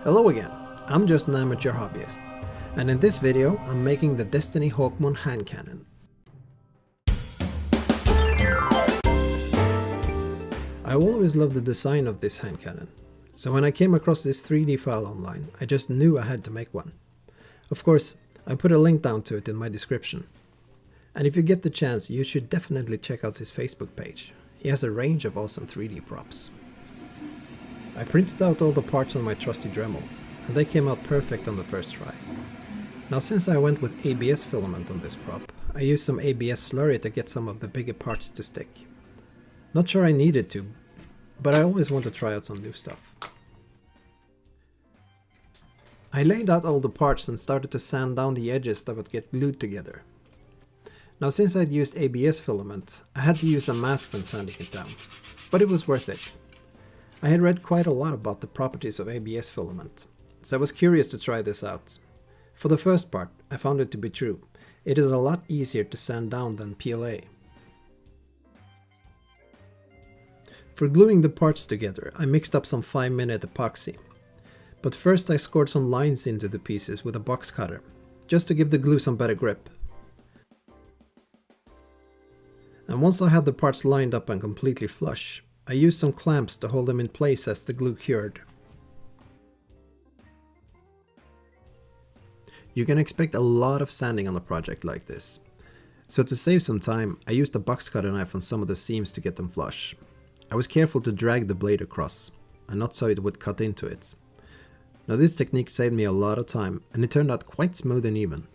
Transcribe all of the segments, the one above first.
Hello again, I'm just an amateur hobbyist, and in this video I'm making the Destiny Hawkmoon Hand Cannon. I always loved the design of this hand cannon, so when I came across this 3D file online, I just knew I had to make one. Of course, I put a link down to it in my description. And if you get the chance, you should definitely check out his Facebook page. He has a range of awesome 3D props. I printed out all the parts on my trusty Dremel, and they came out perfect on the first try. Now since I went with ABS filament on this prop, I used some ABS slurry to get some of the bigger parts to stick. Not sure I needed to, but I always want to try out some new stuff. I laid out all the parts and started to sand down the edges that would get glued together. Now since I'd used ABS filament, I had to use a mask when sanding it down, but it was worth it. I had read quite a lot about the properties of ABS filament, so I was curious to try this out. For the first part, I found it to be true. It is a lot easier to sand down than PLA. For gluing the parts together, I mixed up some 5-minute epoxy. But first I scored some lines into the pieces with a box cutter, just to give the glue some better grip. And once I had the parts lined up and completely flush, I used some clamps to hold them in place as the glue cured. You can expect a lot of sanding on a project like this. So to save some time, I used a box cutter knife on some of the seams to get them flush. I was careful to drag the blade across, and not so it would cut into it. Now this technique saved me a lot of time, and it turned out quite smooth and even.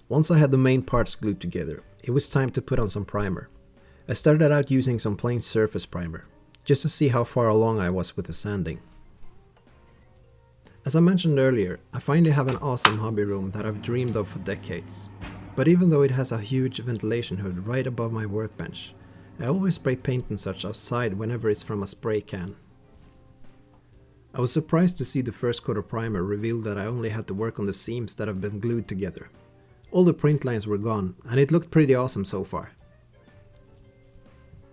Once I had the main parts glued together, it was time to put on some primer. I started out using some plain surface primer, just to see how far along I was with the sanding. As I mentioned earlier, I finally have an awesome hobby room that I've dreamed of for decades. But even though it has a huge ventilation hood right above my workbench, I always spray paint and such outside whenever it's from a spray can. I was surprised to see the first coat of primer reveal that I only had to work on the seams that have been glued together. All the print lines were gone, and it looked pretty awesome so far.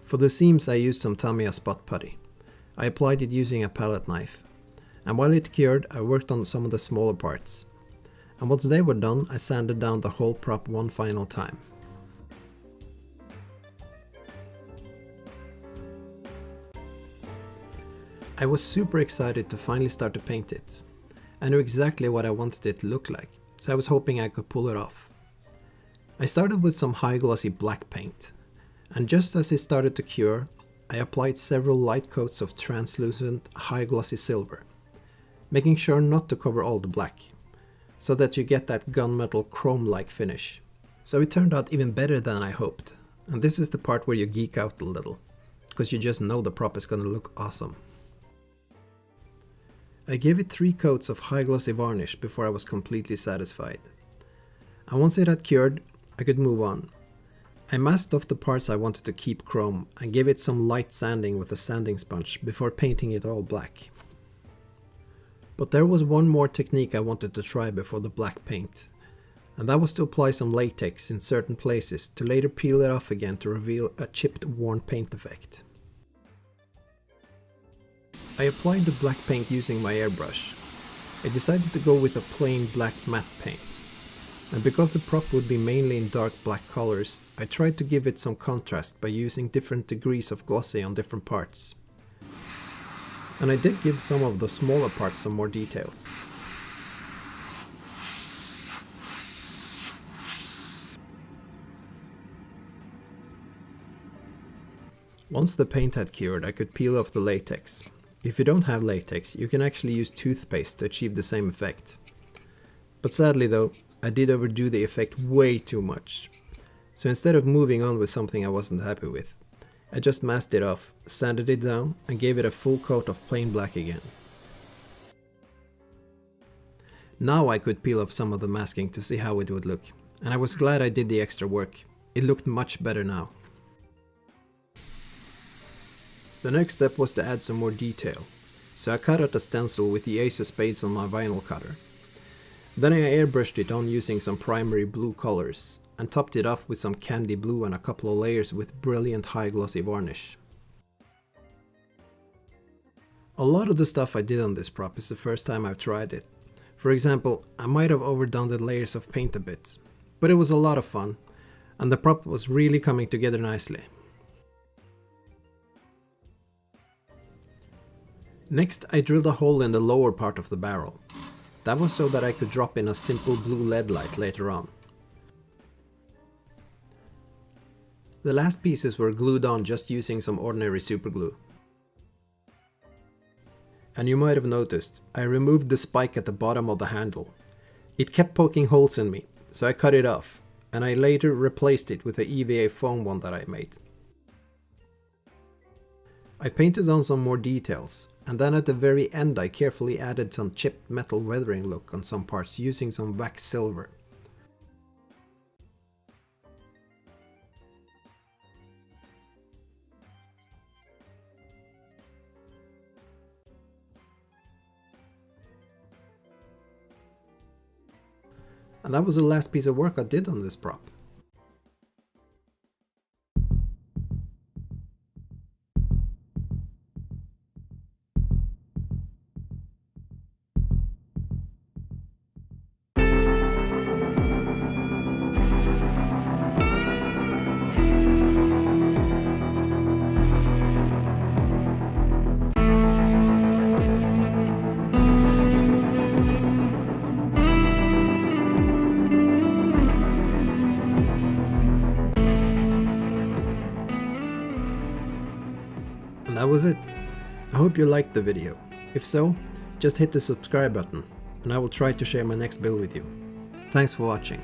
For the seams I used some Tamiya spot putty. I applied it using a palette knife, and while it cured I worked on some of the smaller parts. And once they were done, I sanded down the whole prop one final time. I was super excited to finally start to paint it. I knew exactly what I wanted it to look like, so I was hoping I could pull it off. I started with some high glossy black paint, and just as it started to cure, I applied several light coats of translucent high glossy silver, making sure not to cover all the black, so that you get that gunmetal chrome-like finish. So it turned out even better than I hoped, and this is the part where you geek out a little, because you just know the prop is gonna look awesome. I gave it 3 coats of high glossy varnish before I was completely satisfied. And once it had cured, I could move on. I masked off the parts I wanted to keep chrome and gave it some light sanding with a sanding sponge before painting it all black. But there was one more technique I wanted to try before the black paint, and that was to apply some latex in certain places to later peel it off again to reveal a chipped, worn paint effect. I applied the black paint using my airbrush. I decided to go with a plain black matte paint. And because the prop would be mainly in dark black colors, I tried to give it some contrast by using different degrees of glossy on different parts. And I did give some of the smaller parts some more details. Once the paint had cured, I could peel off the latex. If you don't have latex, you can actually use toothpaste to achieve the same effect. But sadly though, I did overdo the effect way too much. So instead of moving on with something I wasn't happy with, I just masked it off, sanded it down, and gave it a full coat of plain black again. Now I could peel off some of the masking to see how it would look, and I was glad I did the extra work. It looked much better now. The next step was to add some more detail, so I cut out a stencil with the ace of spades on my vinyl cutter. Then I airbrushed it on using some primary blue colors, and topped it off with some candy blue and a couple of layers with brilliant high glossy varnish. A lot of the stuff I did on this prop is the first time I've tried it. For example, I might have overdone the layers of paint a bit, but it was a lot of fun, and the prop was really coming together nicely. Next, I drilled a hole in the lower part of the barrel. That was so that I could drop in a simple blue LED light later on. The last pieces were glued on just using some ordinary super glue. And you might have noticed, I removed the spike at the bottom of the handle. It kept poking holes in me, so I cut it off, and I later replaced it with the EVA foam one that I made. I painted on some more details, and then at the very end I carefully added some chipped metal weathering look on some parts using some wax silver. And that was the last piece of work I did on this prop. And that was it. I hope you liked the video. If so, just hit the subscribe button, and I will try to share my next build with you. Thanks for watching.